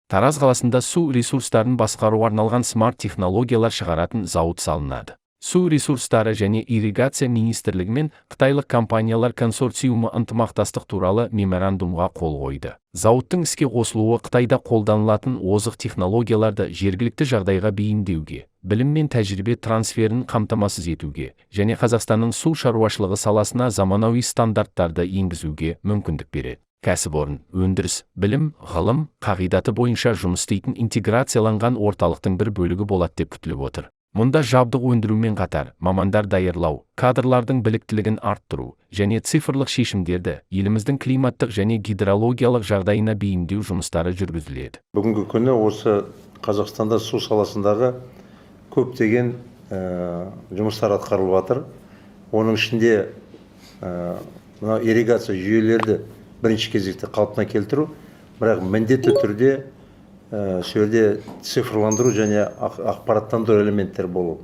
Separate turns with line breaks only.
Тараз қаласында су ресурстарын басқаруға арналған смарт технологиялар шығаратын зауыт салынады. Су ресурстары және ирригация министрлігі мен қытайлық компаниялар консорциумы ынтымақтастық туралы меморандумға қол қойды. Зауыттың іске қосылуы Қытайда қолданылатын озық технологияларды жергілікті жағдайға бейімдеуге, білім мен тәжірибе трансферін қамтамасыз етуге және Қазақстанның су шаруашылығы саласына заманауи стандарттарды енгізуге мүмкіндік береді. Кәсіпорын, өндіріс, білім, ғылым қағидаты бойынша жұмыс істейтін интеграцияланған орталықтың бір бөлігі болады деп күтіліп отыр. Мұнда жабдық өндірумен қатар мамандар даярлау, кадрлардың біліктілігін арттыру және цифрлық шешімдерді еліміздің климаттық және гидрологиялық жағдайына бейімдеу жұмыстары жүргізіледі.
Бүгінгі күні осы Қазақстанда су саласындағы көптеген жұмыстар атқарылып жатыр. Оның ішінде ирригация жүйелерді бірінші кезекте қалпына келтіру, бірақ міндетті түрде сөйлде цифрландыру және ақпараттандыру элементтер болу.